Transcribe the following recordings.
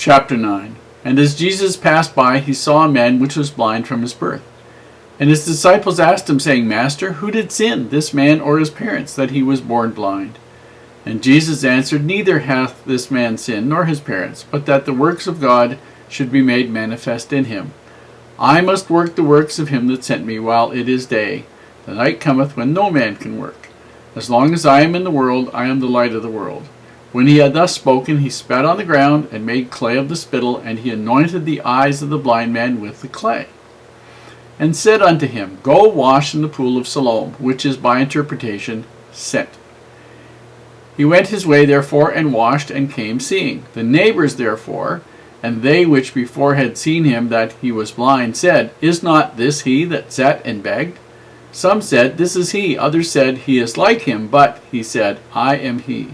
Chapter 9. And as Jesus passed by, he saw a man which was blind from his birth. And his disciples asked him, saying, Master, who did sin, this man or his parents, that he was born blind? And Jesus answered, Neither hath this man sinned, nor his parents, but that the works of God should be made manifest in him. I must work the works of him that sent me while it is day. The night cometh when no man can work. As long as I am in the world, I am the light of the world. When he had thus spoken, he spat on the ground, and made clay of the spittle, and he anointed the eyes of the blind man with the clay, and said unto him, Go wash in the pool of Siloam, which is by interpretation, sent. He went his way therefore, and washed, and came seeing. The neighbors therefore, and they which before had seen him that he was blind, said, Is not this he that sat and begged? Some said, This is he. Others said, He is like him. But he said, I am he.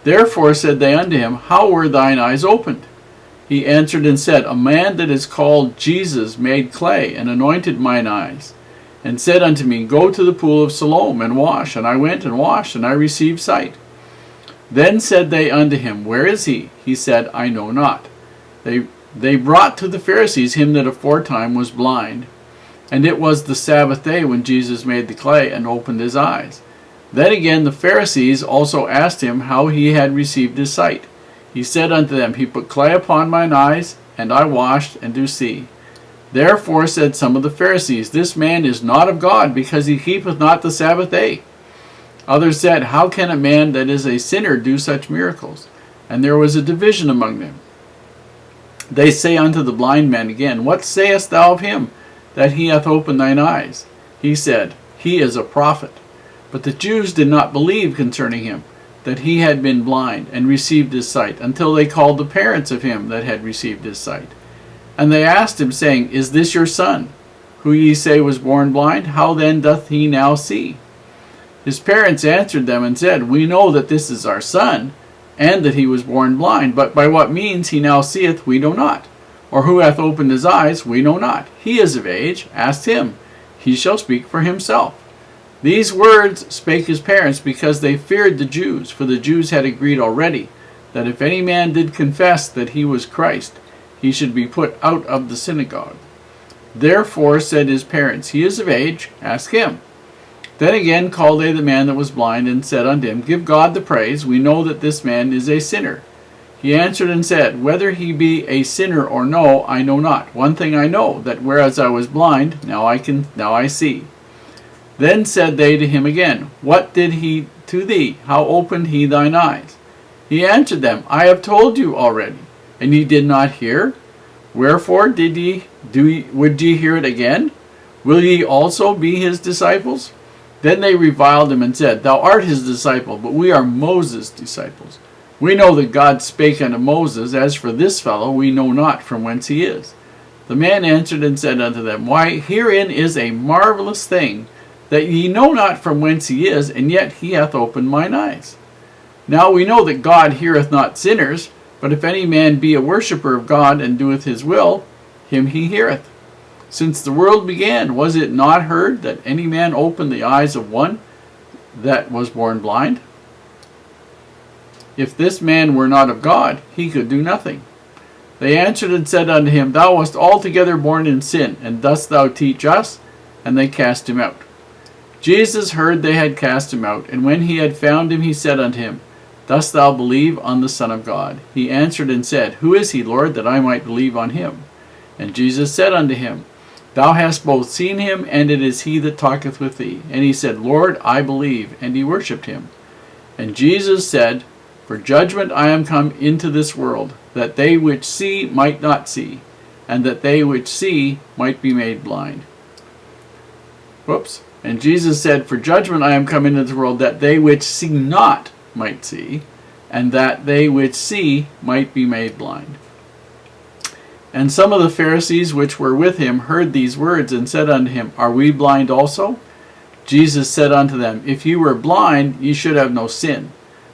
Therefore said they unto him, How were thine eyes opened? He answered and said, A man that is called Jesus made clay, and anointed mine eyes, and said unto me, Go to the pool of Siloam, and wash. And I went and washed, and I received sight. Then said they unto him, Where is he? He said, I know not. They brought to the Pharisees him that aforetime was blind. And it was the Sabbath day when Jesus made the clay, and opened his eyes. Then again the Pharisees also asked him how he had received his sight. He said unto them, He put clay upon mine eyes, and I washed, and do see. Therefore said some of the Pharisees, This man is not of God, because he keepeth not the Sabbath day. Others said, How can a man that is a sinner do such miracles? And there was a division among them. They say unto the blind man again, What sayest thou of him, that he hath opened thine eyes? He said, He is a prophet. But the Jews did not believe concerning him, that he had been blind, and received his sight, until they called the parents of him that had received his sight. And they asked him, saying, Is this your son, who ye say was born blind? How then doth he now see? His parents answered them and said, We know that this is our son, and that he was born blind, but by what means he now seeth we know not, or who hath opened his eyes we know not. He is of age, ask him, he shall speak for himself. These words spake his parents, because they feared the Jews, for the Jews had agreed already, that if any man did confess that he was Christ, he should be put out of the synagogue. Therefore said his parents, He is of age, ask him. Then again called they the man that was blind, and said unto him, Give God the praise, we know that this man is a sinner. He answered and said, Whether he be a sinner or no, I know not. One thing I know, that whereas I was blind, now I see. Then said they to him again, What did he to thee? How opened he thine eyes? He answered them, I have told you already, and ye did not hear. Wherefore would ye hear it again? Will ye also be his disciples? Then they reviled him and said, Thou art his disciple, but we are Moses' disciples. We know that God spake unto Moses. As for this fellow, we know not from whence he is. The man answered and said unto them, Why, herein is a marvelous thing, that ye know not from whence he is, and yet he hath opened mine eyes. Now we know that God heareth not sinners, but if any man be a worshipper of God, and doeth his will, him he heareth. Since the world began, was it not heard that any man opened the eyes of one that was born blind? If this man were not of God, he could do nothing. They answered and said unto him, Thou wast altogether born in sin, and dost thou teach us? And they cast him out. Jesus heard they had cast him out, and when he had found him, he said unto him, Dost thou believe on the Son of God? He answered and said, Who is he, Lord, that I might believe on him? And Jesus said unto him, Thou hast both seen him, and it is he that talketh with thee. And he said, Lord, I believe. And he worshipped him. And Jesus said, For judgment I am come into this world, that they which see might not see, and that they which see might be made blind. And Jesus said, For judgment I am come into the world, that they which see not might see, and that they which see might be made blind. And some of the Pharisees which were with him heard these words, and said unto him, Are we blind also? Jesus said unto them, If ye were blind, ye should have no sin.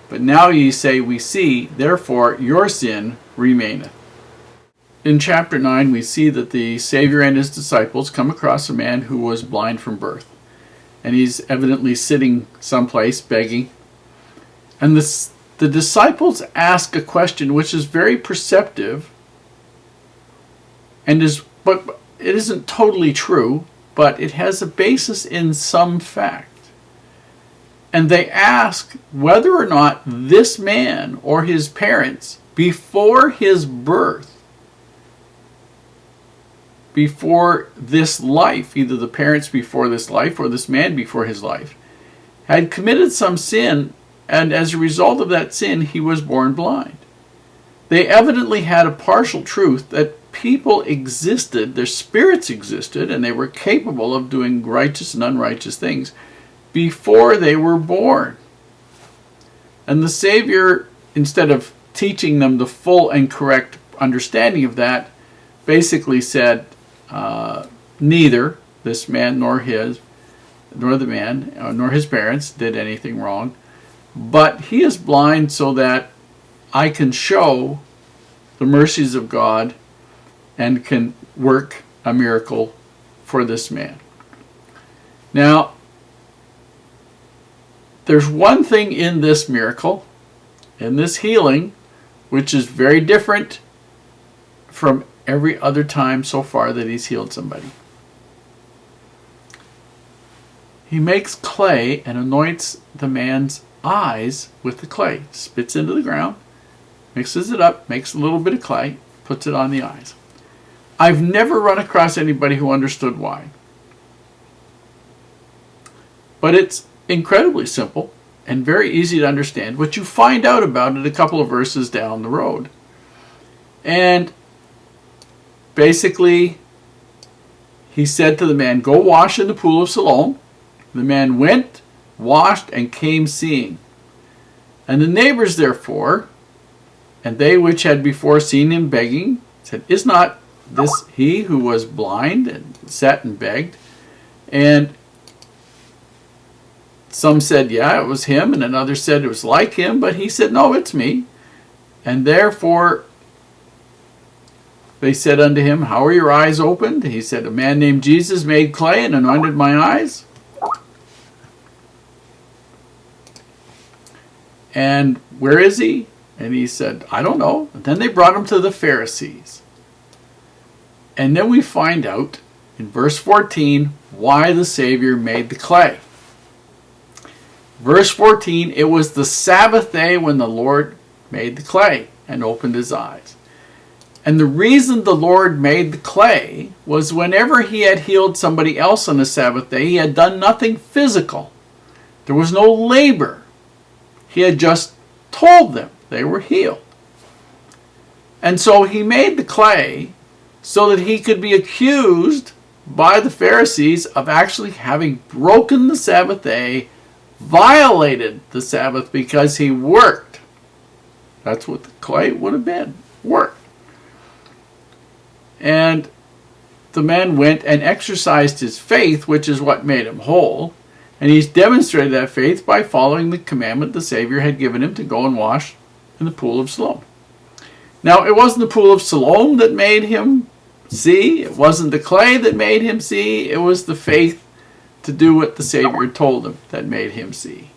But now ye say, We see, therefore your sin remaineth. In chapter 9, we see that the Savior and his disciples come across a man who was blind from birth. And he's evidently sitting someplace begging. And the disciples ask a question which is very perceptive but it isn't totally true, but it has a basis in some fact. And they ask whether or not this man or his parents, before his birth, before this life, either the parents before this life or this man before his life, had committed some sin, and as a result of that sin, he was born blind. They evidently had a partial truth that people existed, their spirits existed, and they were capable of doing righteous and unrighteous things before they were born. And the Savior, instead of teaching them the full and correct understanding of that, basically said, neither this man nor the man nor his parents did anything wrong, but he is blind so that I can show the mercies of God and can work a miracle for this man. Now, there's one thing in this miracle, in this healing, which is very different from every other time so far that he's healed somebody. He makes clay and anoints the man's eyes with the clay. Spits into the ground, mixes it up, makes a little bit of clay, puts it on the eyes. I've never run across anybody who understood why. But it's incredibly simple and very easy to understand, what you find out about it a couple of verses down the road. And basically, he said to the man, go wash in the pool of Siloam. The man went, washed, and came seeing. And the neighbors therefore, and they which had before seen him begging, said, is not this he who was blind and sat and begged? And some said, yeah, it was him, and another said it was like him, but he said, no, it's me. And therefore they said unto him, how are your eyes opened? He said, a man named Jesus made clay and anointed my eyes. And where is he? And he said, I don't know. And then they brought him to the Pharisees. And then we find out in verse 14 why the Savior made the clay. Verse 14, it was the Sabbath day when the Lord made the clay and opened his eyes. And the reason the Lord made the clay was whenever he had healed somebody else on the Sabbath day, he had done nothing physical. There was no labor. He had just told them they were healed. And so he made the clay so that he could be accused by the Pharisees of actually having broken the Sabbath day, violated the Sabbath because he worked. That's what the clay would have been, work. And the man went and exercised his faith, which is what made him whole. And he's demonstrated that faith by following the commandment the Savior had given him to go and wash in the pool of Siloam. Now, it wasn't the pool of Siloam that made him see. It wasn't the clay that made him see. It was the faith to do what the Savior told him that made him see.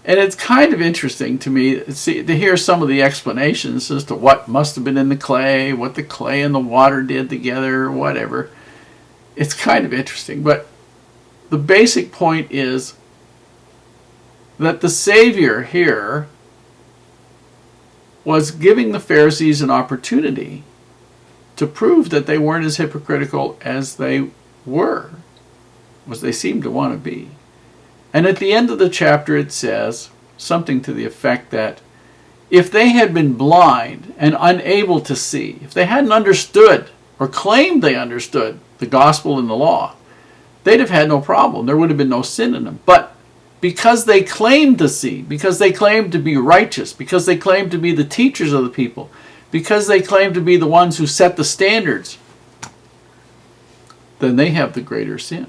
And it's kind of interesting to me to hear some of the explanations as to what must have been in the clay, what the clay and the water did together, whatever. It's kind of interesting, but the basic point is that the Savior here was giving the Pharisees an opportunity to prove that they weren't as hypocritical as they were, as they seemed to want to be. And at the end of the chapter it says something to the effect that if they had been blind and unable to see, if they hadn't understood or claimed they understood the gospel and the law, they'd have had no problem. There would have been no sin in them. But because they claimed to see, because they claimed to be righteous, because they claimed to be the teachers of the people, because they claimed to be the ones who set the standards, then they have the greater sin.